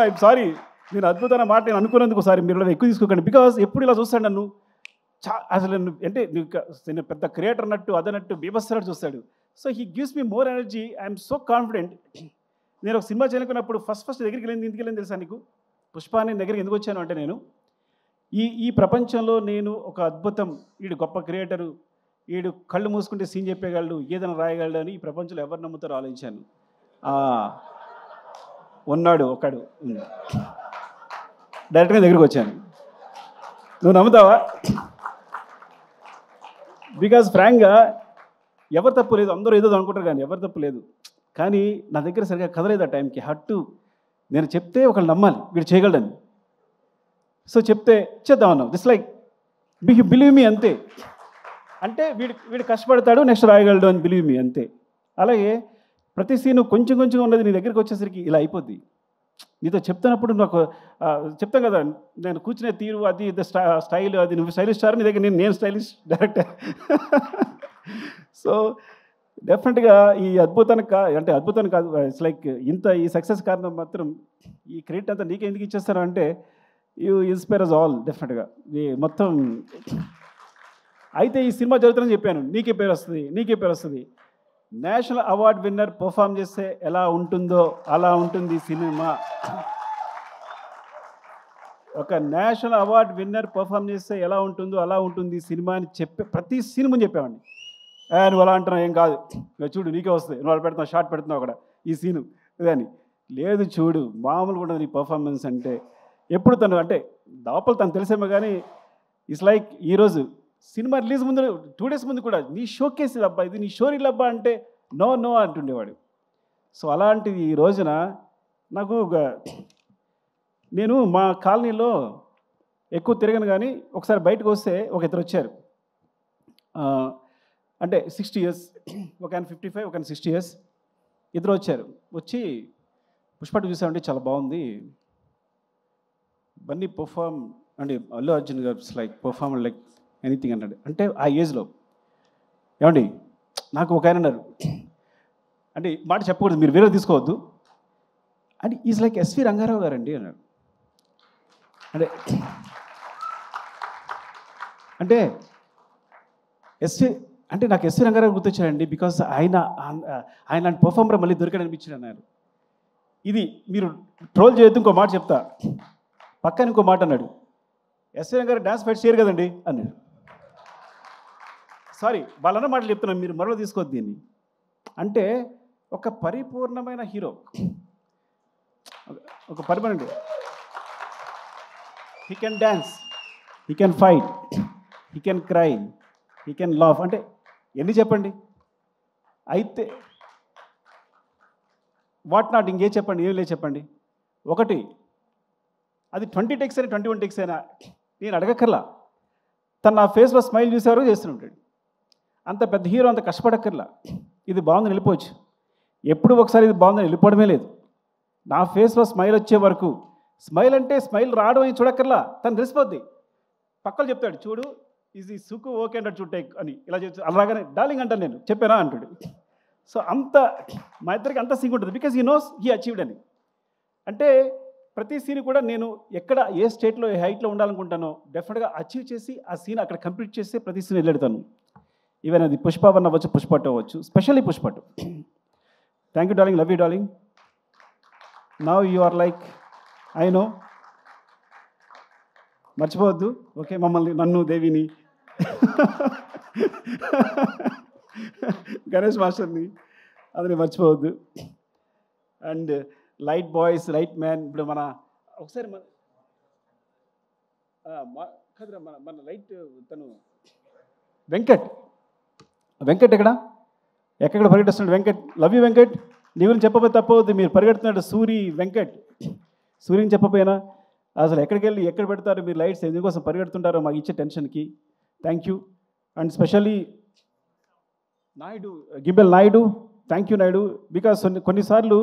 ఐఎమ్ సారీ, నేను అద్భుతమైన మాట నేను అనుకున్నందుకు సారీ, మీరు ఎక్కువ తీసుకోకండి. బికాస్ ఎప్పుడు ఇలా చూస్తాడు నన్ను, అసలు అంటే నేను పెద్ద క్రియేటర్ అన్నట్టు అదన్నట్టు బీభత్సరాడు చూస్తాడు. So he gives me more energy. I'm so confident. నేను ఒక సినిమా చేయాలనుకున్నప్పుడు ఫస్ట్ దగ్గరికి వెళ్ళింది ఎందుకు వెళ్ళింది తెలుసా నీకు? పుష్ప నేను దగ్గరికి ఎందుకు వచ్చాను అంటే, నేను ఈ ప్రపంచంలో నేను ఒక అద్భుతం, వీడు గొప్ప క్రియేటరు, వీడు కళ్ళు మూసుకుంటే సీన్ చెప్పేయగలడు, ఏదైనా రాయగలడు అని ఈ ప్రపంచంలో ఎవరు నమ్ముతారో ఆలోచించాను. ఉన్నాడు ఒకడు, డైరెక్ట్గా దగ్గరికి వచ్చాను. నువ్వు నమ్ముతావా? బికాజ్ ఫ్రాంక్గా ఎవరు తప్పు లేదు, అందరూ ఏదో అనుకుంటారు కానీ ఎవరు తప్పు లేదు. కానీ నా దగ్గర సరిగా కదలేదు ఆ టైంకి. హట్టు నేను చెప్తే ఒకళ్ళు నమ్మాలి వీడు చేయగలడని. సో చెప్తే చేద్దామన్నాం, జస్ట్ లైక్ బిలీవ్ మీ అంతే. అంటే వీడు కష్టపడతాడు, నెక్స్ట్ రాయగలడు అని బిలీవ్ మీ అంతే. అలాగే ప్రతి సీను కొంచెం కొంచెం ఉన్నది నీ దగ్గరికి వచ్చేసరికి ఇలా అయిపోద్ది. నీతో చెప్తున్నప్పుడు నాకు చెప్తాను కదా, నేను కూర్చునే తీరు అది స్టైల్, అది నువ్వు స్టైలిష్ స్టార్, నీ దగ్గర నేను స్టైలిష్ డైరెక్టర్. సో డెఫినెట్గా ఈ అద్భుతానికి అంటే అద్భుతానికి కాదు, ఇట్స్ లైక్ ఈ సక్సెస్ కారణం మాత్రం ఈ క్రెడిట్ అంతా నీకే ఎందుకు ఇచ్చేస్తాను అంటే యూ ఇన్స్పైర్ అస్ ఆల్ డెఫినెట్గా. ఈ మొత్తం అయితే ఈ సినిమా జరుగుతుందని చెప్పాను, నీకే పేరు వస్తుంది. నేషనల్ అవార్డ్ విన్నర్ పర్ఫామ్ చేస్తే ఎలా ఉంటుందో అలా ఉంటుంది సినిమా. ఒక నేషనల్ అవార్డ్ విన్నర్ పర్ఫామ్ చేస్తే ఎలా ఉంటుందో అలా ఉంటుంది సినిమా అని ప్రతి సినిమా చెప్పామండి. నువ్వు అలా అంటున్నావు, ఏం కాదు, చూడు నీకే వస్తుంది, నువ్వు అలా పెడుతున్నావు, షార్ట్ పెడుతున్నావు అక్కడ ఈ సీను ఇదని. లేదు చూడు మామూలుగా ఉండదు నీ పర్ఫార్మెన్స్ అంటే. ఎప్పుడు తను అంటే లోపల తను తెలిసేమో కానీ ఇట్స్ లైక్ ఈరోజు సినిమా రిలీజ్ ముందు 2 days ముందు కూడా నీ షోకేస్ అబ్బా, ఇది నీ షోరీలు అబ్బా అంటే నో అంటుండేవాడు. సో అలాంటిది ఈ రోజున నాకు నేను మా కాలనీలో ఎక్కువ తిరగను కానీ ఒకసారి బయటకు వస్తే ఒక ఇద్దరు వచ్చారు. అంటే 60 years, ఒక ఆయన 55, ఒక ఆయన 60 years, ఇద్దరు వచ్చారు. వచ్చి పుష్ప చూసామంటే చాలా బాగుంది, బన్నీ పర్ఫామ్ అంటే అల్లు అర్జున్ గారు లైక్ పర్ఫామ్ లైక్ ఎనీథింగ్ అన్నాడు. అంటే ఆ ఏజ్లో ఏమండి నాకు ఒక ఆయన అన్నారు, అంటే మాట చెప్పకూడదు మీరు వేరే తీసుకోవద్దు, అంటే ఈజ్ లైక్ ఎస్వి రంగారావు గారండి అన్నాడు. అంటే ఎస్వి అంటే నాకు ఎస్వి రంగారావు గుర్తొచ్చాడండి, బికాస్ ఆయన పర్ఫార్మర్ మళ్ళీ దొరికాడనిపించాడు అన్నారు. ఇది మీరు ట్రోల్ చేయొద్దు, ఇంకో మాట చెప్తా. పక్కన ఇంకో మాట అన్నాడు, ఎస్వి రంగారావు డ్యాన్స్ ఫైట్ చేయరు కదండి అన్నాడు. సారీ వాళ్ళన్న మాటలు చెప్తున్నాను, మీరు మరో తీసుకోవద్దు దీన్ని. అంటే ఒక పరిపూర్ణమైన హీరో, ఒక పరిపూర్ణ, he can dance, he can fight, he can cry, he can laugh. అంటే ఎన్ని చెప్పండి. అయితే వాట్ నాట్ ఇంకే చెప్పండి, ఏం లేదు చెప్పండి. ఒకటి అది 20 takes అయినా 21 takes అయినా నేను అడగక్కర్లా, తను నా ఫేస్లో స్మైల్ చూసేవారు చేస్తుంటాడు. అంత పెద్ద హీరో అంత కష్టపడక్కర్లా, ఇది బాగుందని వెళ్ళిపోవచ్చు. ఎప్పుడు ఒకసారి ఇది బాగుందని వెళ్ళిపోవడమే లేదు. నా ఫేస్లో స్మైల్ వచ్చే వరకు, స్మైల్ అంటే స్మైల్ రావడం అని చూడక్కర్లా, తను తెలిసిపోద్ది. పక్కలు చెప్తాడు, చూడు ఇది సుకు ఓకే అంటాడు, చూడు టేక్ అని ఇలా చెప్తాడు. అలాగానే డార్లింగ్ అంటాను, నేను చెప్పానా అంటాడు. సో అంత మా ఇద్దరికి అంత సింక్ ఉంటుంది, because he knows he achieved అని. అంటే ప్రతి సీన్ కూడా నేను ఎక్కడ ఏ స్టేట్లో ఏ హైట్లో ఉండాలనుకుంటానో డెఫినెట్గా అచీవ్ చేసి ఆ సీన్ అక్కడ కంప్లీట్ చేసి ప్రతి సీన్ వెళ్ళెడతాను. ఈవెన్ అది పుష్ప 1 అవ్వచ్చు, పుష్ప 2 అవ్వచ్చు, specially Pushpa 2. Thank you darling, love you darling. Now you are like I know, మర్చిపోవద్దు ఓకే మమ్మల్ని, నన్ను, దేవిని, గణేష్ మాస్టర్ని, అది మర్చిపోవద్దు. And light boys, light man. ఇప్పుడు మన ఒకసారి మన లైట్ తను వెంకట్ ఎక్కడ పరిగెడుతున్నాడు వెంకట్, లవ్ యూ వెంకట్. నీ గురించి చెప్పబోతే తప్పవద్దు, మీరు పరిగెడుతున్నాడు సూర్యని చెప్పపోయినా అసలు ఎక్కడికి వెళ్ళి ఎక్కడ పెడతారు మీరు లైట్స్, ఎందుకోసం పరిగెడుతుంటారో మాకు ఇచ్చే టెన్షన్కి. Thank you. And specially Gibbel Naidu, thank you Naidu. Because కొన్నిసార్లు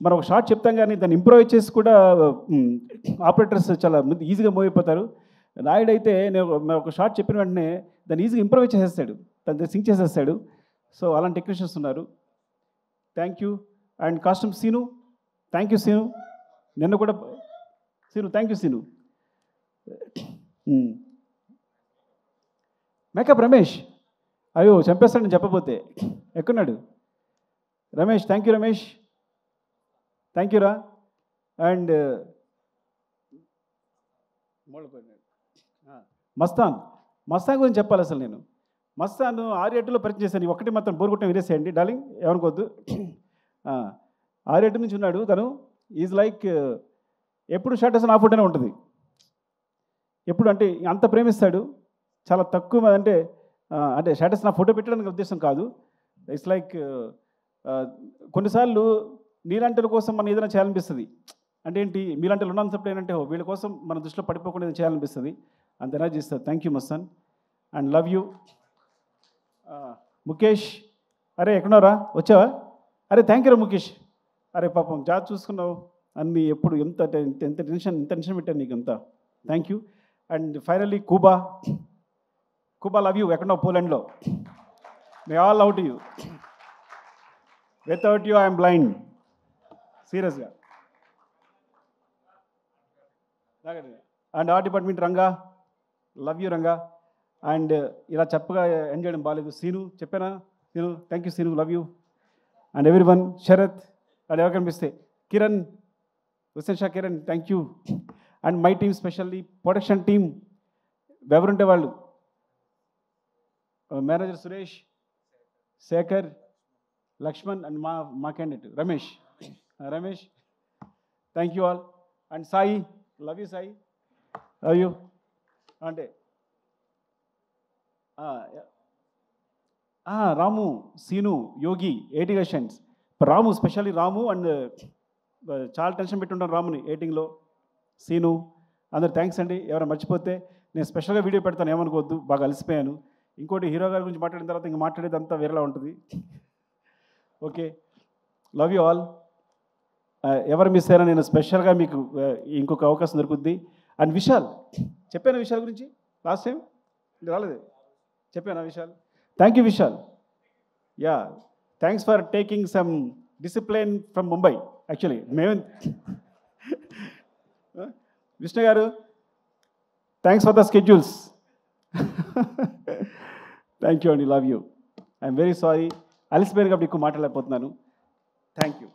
మనం ఒక షార్ట్ చెప్తాం కానీ దాన్ని ఇంప్రూవైజ్ చేసి కూడా ఆపరేటర్స్ చాలా ఈజీగా మూవ్ అయిపోతారు. నాయుడు అయితే నేను ఒక షార్ట్ చెప్పిన వెంటనే దాన్ని ఈజీగా ఇంప్రూవైజ్ చేసేస్తాడు, తను సింక్ చేసేస్తాడు. సో అలాంటి టెక్నీషియన్స్ ఉన్నారు. Thank you. And costume Seenu, thank you Seenu. నిన్న కూడా Seenu, thank you Seenu. Makeup Ramesh, అయ్యో చంపేస్తాడు నేను చెప్పబోతే. ఎక్కడున్నాడు Ramesh? Thank you Ramesh, thank you రా. అండ్ మస్తాన్ గురించి చెప్పాలి. అసలు నేను మస్తాన్ 6-8లో పరిచయం చేశాను. ఒకటి మాత్రం బోర్గుట్టం వినేసేయండి డార్లింగ్, ఏమనుకోవద్దు. 6-8 నుంచి ఉన్నాడు తను. ఈజ్ లైక్ ఎప్పుడు షర్ట్ వేసిన ఆ ఫుడ్నే ఉంటుంది ఎప్పుడు, అంటే అంత ప్రేమిస్తాడు. చాలా తక్కువ అంటే అంటే స్టేటస్ నా ఫోటో పెట్టడానికి ఉద్దేశం కాదు. ఇట్స్ లైక్ కొన్నిసార్లు నీలాంటి కోసం మనం ఏదైనా చేయాలనిపిస్తుంది. అంటే ఏంటి, మీలాంటి ఉన్నంతప్పుడు ఏంటంటే వీళ్ళ కోసం మన దృష్టిలో పడిపోకుండా ఏదైనా చేయాలనిపిస్తుంది. అంత ఎనర్జీ ఇస్తుంది. Thank you Mastan and love you. Mukesh, అరే ఎక్కడున్నారా, వచ్చావా? అరే థ్యాంక్ యూ రా ముఖేష్. అరే పాపం జాబ్ చూసుకున్నావు అన్నీ, ఎప్పుడు ఎంత ఎంత టెన్షన్ పెట్టాను నీకు అంతా. Thank you. And finally Kuba love you. ఎక్కడున్నావు? పోలాండ్లో. May all love to you. Without you I'm blind, సీరియస్గా. And art department Ranga, love you Ranga. And ఇలా చెప్పగా ఎండ్ చేయడం బాగాలేదు. సీను చెప్పానా? Seenu, thank you Seenu, love you. And everyone, Sharath and ఎవరు కనిపిస్తే Kiran, Hussain Shah Kiran, thank you. And my team, specially production team ఎవరుంటే వాళ్ళు, మేనేజర్ సురేష్, శేఖర్, లక్ష్మణ్ అండ్ మా candidate Ramesh. Thank you all. And Sai, love you Sai, love you. అంటే Ramu, Seenu, Yogi, 80 questions. Ramu, specially Ramu and చాలా టెన్షన్ పెట్టుంటాను రాముని ఎయిటింగ్లో. సీను, అందరు థ్యాంక్స్ అండి. ఎవరైనా మర్చిపోతే నేను స్పెషల్గా వీడియో పెడతాను, ఏమనుకోవద్దు, బాగా అలసిపోయాను. ఇంకోటి హీరో గారి గురించి మాట్లాడిన తర్వాత ఇంక మాట్లాడేది అంతా వేరేలా ఉంటుంది. Okay, love you all. ఎవరు మిస్ అయినా నేను స్పెషల్గా మీకు ఇంకొక అవకాశం దొరుకుద్ది. అండ్ విశాల్, చెప్పాను విశాల్ గురించి లాస్ట్ టైం, రాలేదు, చెప్పాను Vishal. Thank you Vishal. Ya, thanks for taking some discipline from Mumbai. Actually మేము విష్ణు గారు, thanks for the schedules. Thank you అండి, love you. I'm very sorry, అలసిపోయాను కాబట్టి ఎక్కువ మాట్లాడలేకపోతున్నాను. Thank you.